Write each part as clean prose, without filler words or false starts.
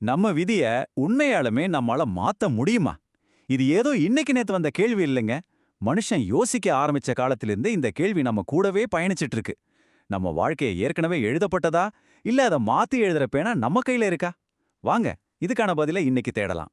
நம்ம விதிய உண்மையாலுமே நம்மால மாத்த முடியுமா? இது ஏதோ இன்னைக்கு நேத்து வந்த கேள்வி இல்லைங்க. மனுஷன் யோசிக்க ஆரம்பிச்ச காலத்திலிருந்து இந்த கேள்வி நம்ம கூடவே பயணிச்சிட்டு இருக்கு. நம்ம வாழ்க்கைய ஏற்கனவே எழுதப்பட்டதா, இல்ல அத மாத்தி எழுதுற பேனா நம்ம கையில இருக்கா? வாங்க, இதுக்கான பதில இன்னைக்கு தேடலாம்.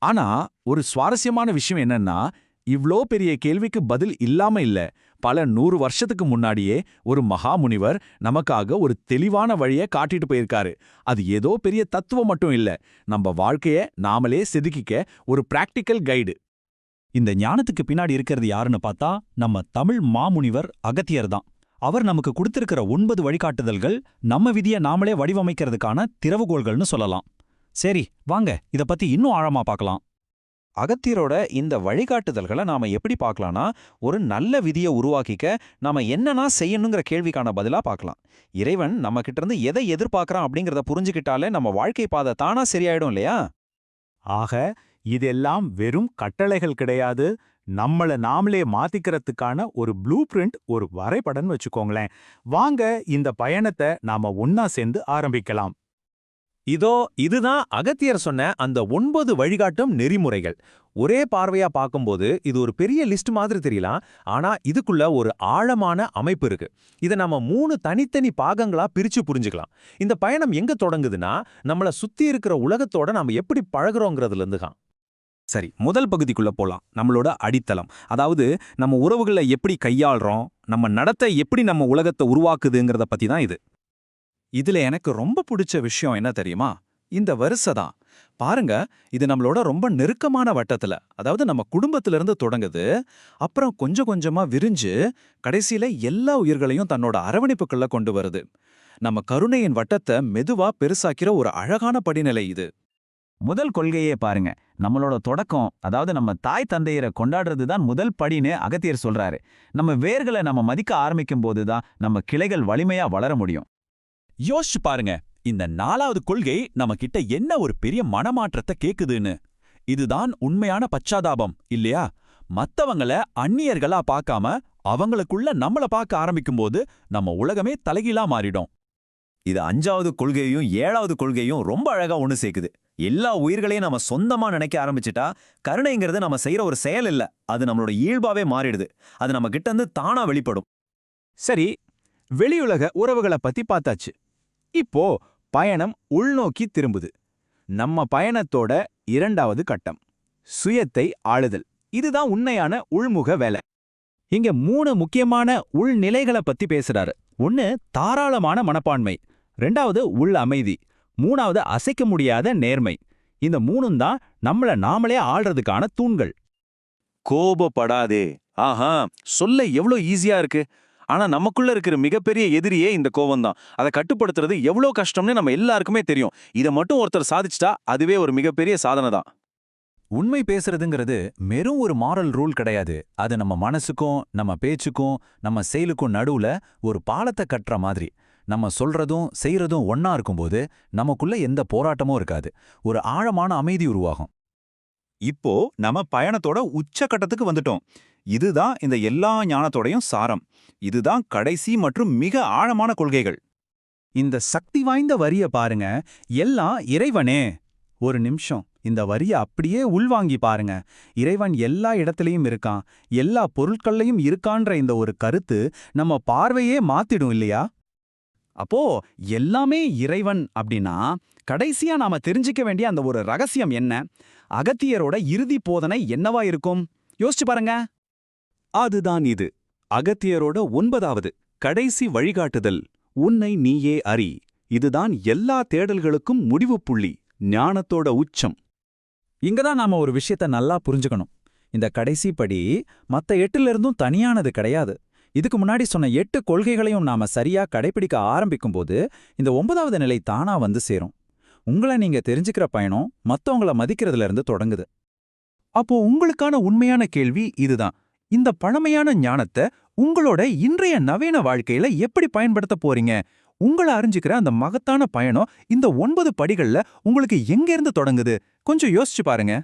ஆனா, ஒரு சுவாரஸ்யமான விஷயம் என்னன்னா, இவ்ளோ பெரிய கேள்விக்கு பதில் இல்லாம இல்ல. பல 100 வருஷத்துக்கு முன்னாடியே ஒரு மகாமுனிவர் நமக்காக ஒரு தெளிவான வழிய காட்டிட்டு போயிருக்காரு. அது ஏதோ பெரிய தத்துவம் மட்டும் இல்ல. நம்ம வாழ்க்கைய நாமளே செதுக்கிக்க ஒரு பிராக்டிக்கல் கைடு. இந்த ஞானத்துக்கு பின்னாடி இருக்கிறது யாருன்னு பார்த்தா நம்ம தமிழ் மாமுனிவர் அகத்தியர் தான். அவர் நமக்கு கொடுத்திருக்கிற 9 வழிகாட்டுதல்கள் நம்ம விதிய நாமளே வடிவமைக்கிறதுக்கான திறவுகோள்கள்னு சொல்லலாம். சரி, வாங்க இத பத்தி இன்னும் ஆழமா பார்க்கலாம். அகத்தியரோட இந்த வழிகாட்டுதல்களை நாம எப்படி பார்க்கலாம்னா, ஒரு நல்ல விதியை உருவாக்கிக்க நாம என்னன்னா செய்யணுங்கிற கேள்விக்கான பதிலா பார்க்கலாம். இறைவன் நம்ம கிட்ட இருந்து எதை எதிர்பார்க்கறான் அப்படிங்கறத புரிஞ்சுக்கிட்டாலே நம்ம வாழ்க்கை பாதை தானா சரியாயிடும் இல்லையா? ஆக இதெல்லாம் வெறும் கட்டளைகள் கிடையாது, நம்மள நாமளே மாத்திக்கிறதுக்கான ஒரு ப்ளூ பிரிண்ட், ஒரு வரைபடம்னு வச்சுக்கோங்களேன். வாங்க இந்த பயணத்தை நாம ஒன்னா சேர்ந்து ஆரம்பிக்கலாம். இதுதான் அகத்தியர் சொன்ன அந்த 9 வழிகாட்டும் நெறிமுறைகள். ஒரே பார்வையா பார்க்கும்போது இது ஒரு பெரிய லிஸ்ட் மாதிரி தெரியலாம். ஆனா இதுக்குள்ள ஒரு ஆழமான அமைப்பு இருக்கு. இதை நம்ம 3 தனித்தனி பாகங்களா பிரிச்சு புரிஞ்சுக்கலாம். இந்த பயணம் எங்க தொடங்குதுன்னா, நம்மள சுத்தி இருக்கிற உலகத்தோட நாம எப்படி பழகுறோங்கிறதுல இருந்து தான். சரி, முதல் பகுதிக்குள்ள போலாம். நம்மளோட அடித்தளம். அதாவது நம்ம உறவுகளை எப்படி கையாள்றோம், நம்ம நடத்தை எப்படி நம்ம உலகத்தை உருவாக்குதுங்கிறத பத்தி தான் இது. இதுல எனக்கு ரொம்ப பிடிச்ச விஷயம் என்ன தெரியுமா? இந்த வரிசை தான். பாருங்க, இது நம்மளோட ரொம்ப நெருக்கமான வட்டத்துல, அதாவது நம்ம குடும்பத்திலிருந்து தொடங்குது, அப்புறம் கொஞ்சம் கொஞ்சமா விரிஞ்சு கடைசியில எல்லா உயிர்களையும் தன்னோட அரவணைப்புக்குள்ள கொண்டு வருது. நம்ம கருணையின் வட்டத்தை மெதுவா பெருசாக்கிற ஒரு அழகான படிநிலை இது. முதல் கொள்கையே பாருங்க, நம்மளோட தொடக்கம், அதாவது நம்ம தாய் தந்தையரை கொண்டாடுறது தான் முதல் படின்னு அகத்தியர் சொல்றாரு. நம்ம வேர்களை நம்ம மதிக்க ஆரம்பிக்கும் போதுதான் நம்ம கிளைகள் வலிமையா வளர முடியும். யோசிச்சு பாருங்க, இந்த 4வது கொள்கை நம்ம கிட்ட என்ன ஒரு பெரிய மனமாற்றத்தை கேக்குதுன்னு. இதுதான் உண்மையான பச்சாதாபம் இல்லையா? மத்தவங்கள அந்நியர்களா பார்க்காம அவங்களுக்குள்ள நம்மள பார்க்க ஆரம்பிக்கும்போது நம்ம உலகமே தலைகீழா மாறிடும். இது 5வது கொள்கையும் 7வது கொள்கையும் ரொம்ப அழகா ஒண்ணு சேர்க்குது. எல்லா உயிர்களையும் நம்ம சொந்தமா நினைக்க ஆரம்பிச்சிட்டா, கருணைங்கிறது நம்ம செய்யற ஒரு செயல் இல்ல, அது நம்மளோட இயல்பாவே மாறிடுது. அது நம்ம கிட்ட இருந்து தானா வெளிப்படும். சரி, வெளியுலக உறவுகளை பத்தி பார்த்தாச்சு. இப்போ பயணம் உள்நோக்கி திரும்புது. நம்ம பயணத்தோட 2வது கட்டம், சுயத்தை ஆளுதல். இதுதான் உண்மையான உள்முக வேலை. இங்க 3 முக்கியமான உள்நிலைகளை பத்தி பேசுறாரு. 1 தாராளமான மனப்பான்மை, 2வது உள் அமைதி, 3வது அசைக்க முடியாத நேர்மை. இந்த 3ம் தான் நம்மள நாமளே ஆள்றதுக்கான தூண்கள். கோபப்படாதே. ஆஹா, சொல்ல எவ்வளோ ஈஸியா இருக்கு. ஆனா நமக்குள்ள இருக்கிற மிகப்பெரிய எதிரியே இந்த கோபம் தான். அதை கட்டுப்படுத்துறது எவ்வளோ கஷ்டம்னு நம்ம எல்லாருக்குமே தெரியும். இதை மட்டும் ஒருத்தர் சாதிச்சிட்டா அதுவே ஒரு மிகப்பெரிய சாதனை தான். உண்மை பேசுறதுங்கிறது வெறும் ஒரு மாரல் ரூல் கிடையாது. அது நம்ம மனசுக்கும் நம்ம பேச்சுக்கும் நம்ம செயலுக்கும் நடுவுல ஒரு பாலத்தை கட்டுற மாதிரி. நம்ம சொல்றதும் செய்யறதும் ஒன்னா இருக்கும்போது நமக்குள்ள எந்த போராட்டமும் இருக்காது. ஒரு ஆழமான அமைதி உருவாகும். இப்போ நம்ம பயணத்தோட உச்சக்கட்டத்துக்கு வந்துட்டோம். இதுதான் இந்த எல்லா ஞானத்தோடையும் சாரம். இதுதான் கடைசி மற்றும் மிக ஆழமான கொள்கைகள். இந்த சக்தி வாய்ந்த வரிய பாருங்க, எல்லாம் இறைவனே. ஒரு நிமிஷம் இந்த வரிய அப்படியே உள்வாங்கி பாருங்க. இறைவன் எல்லா இடத்துலயும் இருக்கான், எல்லா பொருட்கள்லையும் இருக்கான்ற இந்த ஒரு கருத்து நம்ம பார்வையே மாத்திடும் இல்லையா? அப்போ எல்லாமே இறைவன் அப்படின்னா கடைசியா நாம தெரிஞ்சிக்க வேண்டிய அந்த ஒரு ரகசியம் என்ன? அகத்தியரோட இறுதி போதனை என்னவா இருக்கும்? யோசிச்சு பாருங்க. அதுதான் இது. அகத்தியரோட 9வது கடைசி வழிகாட்டுதல், உன்னை நீயே அறி. இதுதான் எல்லா தேடல்களுக்கும் முடிவு புள்ளி, ஞானத்தோட உச்சம். இங்கதான் நாம ஒரு விஷயத்த நல்லா புரிஞ்சுக்கணும். இந்த கடைசி படி மத்த 8லிருந்தும் தனியானது கிடையாது. இதுக்கு முன்னாடி சொன்ன 8 கொள்கைகளையும் நாம சரியா கடைபிடிக்க ஆரம்பிக்கும்போது இந்த 9வது நிலை தானா வந்து சேரும். உங்களை நீங்க தெரிஞ்சுக்கிற பயணம் மத்தவங்கள மதிக்கிறதுல இருந்து தொடங்குது. அப்போ உங்களுக்கான உண்மையான கேள்வி இதுதான். இந்த பழமையான ஞானத்தை உங்களோட இன்றைய நவீன வாழ்க்கையில எப்படி பயன்படுத்த போறீங்க? உங்களை அறிஞ்சுக்கிற அந்த மகத்தான பயணம் இந்த 9 படிகள்ல உங்களுக்கு எங்க இருந்து தொடங்குது? கொஞ்சம் யோசிச்சு பாருங்க.